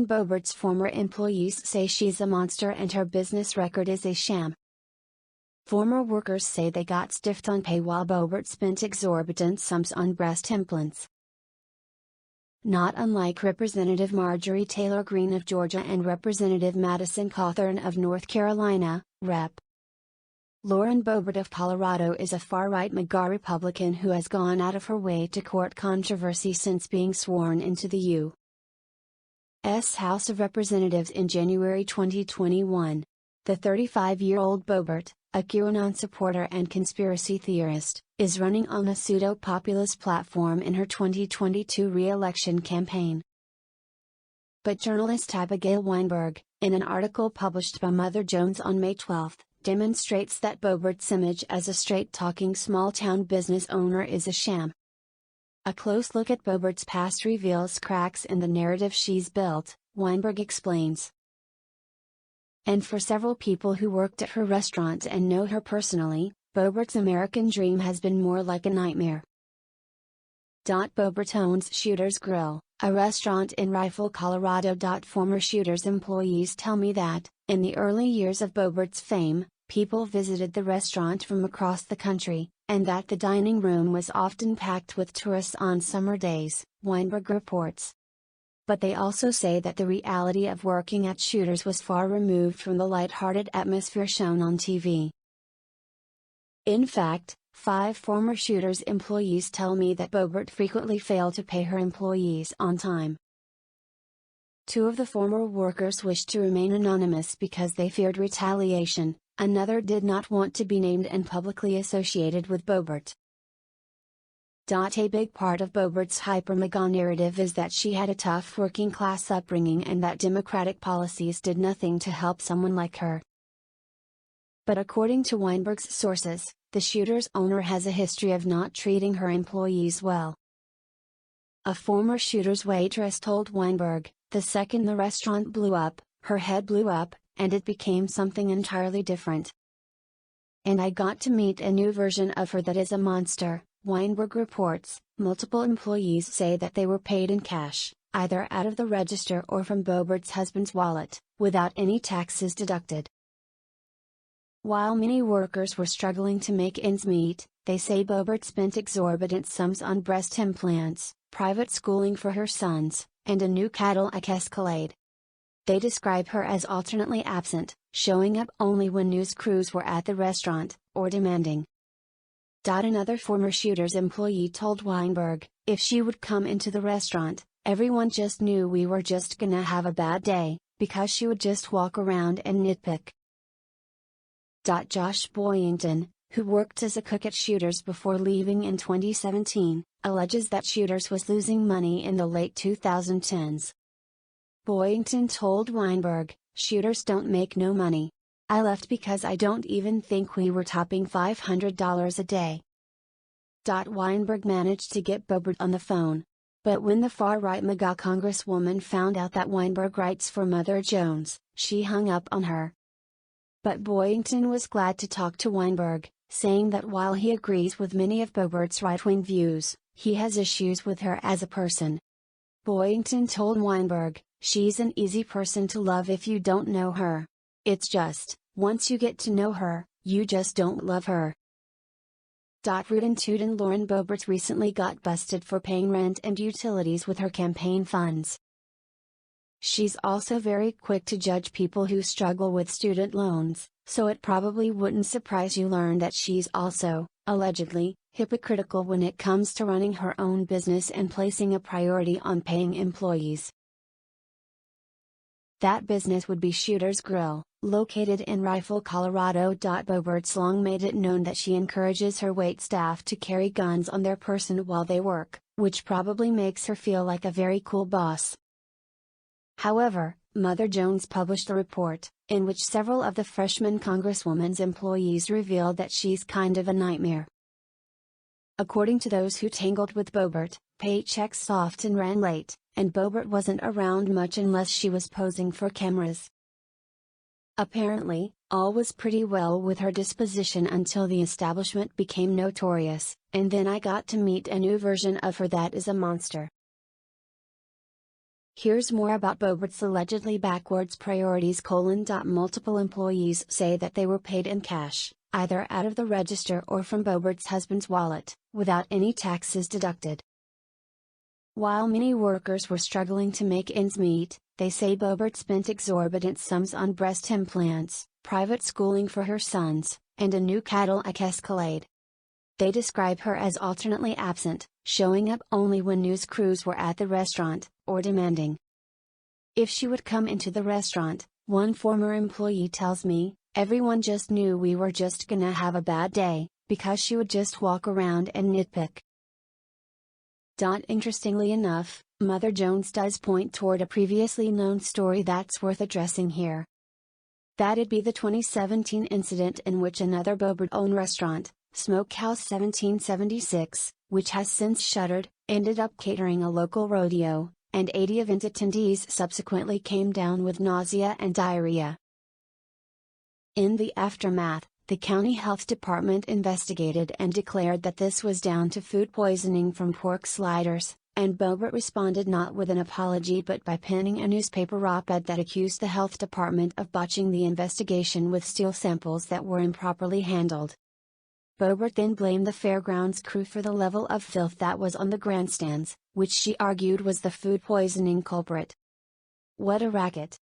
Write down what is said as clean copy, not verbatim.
Lauren Boebert's former employees say she's a monster and her business record is a sham. Former workers say they got stiffed on pay while Boebert spent exorbitant sums on breast implants. Not unlike Representative Marjorie Taylor Greene of Georgia and Representative Madison Cawthorn of North Carolina, Rep. Lauren Boebert of Colorado is a far-right MAGA Republican who has gone out of her way to court controversy since being sworn into the U.S. House of Representatives in January 2021. The 35-year-old Boebert, a QAnon supporter and conspiracy theorist, is running on a pseudo-populist platform in her 2022 re-election campaign. But journalist Abigail Weinberg, in an article published by Mother Jones on May 12, demonstrates that Boebert's image as a straight-talking small-town business owner is a sham. A close look at Boebert's past reveals cracks in the narrative she's built, Weinberg explains. And for several people who worked at her restaurant and know her personally, Boebert's American dream has been more like a nightmare. Boebert owns Shooter's Grill, a restaurant in Rifle, Colorado. Former Shooter's employees tell me that, in the early years of Boebert's fame, people visited the restaurant from across the country, and that the dining room was often packed with tourists on summer days, Weinberg reports. But they also say that the reality of working at Shooter's was far removed from the light-hearted atmosphere shown on TV. In fact, 5 former Shooter's employees tell me that Boebert frequently failed to pay her employees on time. 2 of the former workers wished to remain anonymous because they feared retaliation, another did not want to be named and publicly associated with Boebert. A big part of Boebert's hyper-MAGA narrative is that she had a tough working-class upbringing and that Democratic policies did nothing to help someone like her. But according to Weinberg's sources, the Shooter's owner has a history of not treating her employees well. A former Shooter's waitress told Weinberg, "The second the restaurant blew up, her head blew up, and it became something entirely different. And I got to meet a new version of her that is a monster." Weinberg reports, multiple employees say that they were paid in cash, either out of the register or from Boebert's husband's wallet, without any taxes deducted. While many workers were struggling to make ends meet, they say Boebert spent exorbitant sums on breast implants, private schooling for her sons, and a new Cadillac Escalade. They describe her as alternately absent, showing up only when news crews were at the restaurant, or demanding. Another former Shooter's employee told Weinberg, "If she would come into the restaurant, everyone just knew we were just gonna have a bad day, because she would just walk around and nitpick." Josh Boyington, who worked as a cook at Shooter's before leaving in 2017, alleges that Shooter's was losing money in the late 2010s. Boyington told Weinberg, "Shooters don't make no money. I left because I don't even think we were topping $500 a day." Weinberg managed to get Boebert on the phone. But when the far-right MAGA congresswoman found out that Weinberg writes for Mother Jones, she hung up on her. But Boyington was glad to talk to Weinberg, saying that while he agrees with many of Boebert's right-wing views, he has issues with her as a person. Boyington told Weinberg, "She's an easy person to love if you don't know her. It's just, once you get to know her, you just don't love her." Rootin' Tootin' Lauren Boebert recently got busted for paying rent and utilities with her campaign funds. She's also very quick to judge people who struggle with student loans, so it probably wouldn't surprise you learn that she's also, allegedly, hypocritical when it comes to running her own business and placing a priority on paying employees. That business would be Shooter's Grill, located in Rifle, Colorado. Boebert's long made it known that she encourages her waitstaff to carry guns on their person while they work, which probably makes her feel like a very cool boss. However, Mother Jones published a report, in which several of the freshman congresswoman's employees revealed that she's kind of a nightmare. According to those who tangled with Boebert, paychecks often ran late, and Boebert wasn't around much unless she was posing for cameras. Apparently, all was pretty well with her disposition until the establishment became notorious, and then I got to meet a new version of her that is a monster. Here's more about Boebert's allegedly backwards priorities: multiple employees say that they were paid in cash, either out of the register or from Boebert's husband's wallet, without any taxes deducted. While many workers were struggling to make ends meet, they say Boebert spent exorbitant sums on breast implants, private schooling for her sons, and a new Cadillac Escalade. They describe her as alternately absent, showing up only when news crews were at the restaurant, or demanding. If she would come into the restaurant, one former employee tells me, everyone just knew we were just gonna have a bad day, because she would just walk around and nitpick. Interestingly enough, Mother Jones does point toward a previously known story that's worth addressing here. That'd be the 2017 incident in which another Boebert-owned restaurant, Smokehouse 1776, which has since shuttered, ended up catering a local rodeo, and 80 event attendees subsequently came down with nausea and diarrhea. In the aftermath, the county health department investigated and declared that this was down to food poisoning from pork sliders, and Boebert responded not with an apology but by penning a newspaper op-ed that accused the health department of botching the investigation with stool samples that were improperly handled. Boebert then blamed the fairgrounds crew for the level of filth that was on the grandstands, which she argued was the food poisoning culprit. What a racket!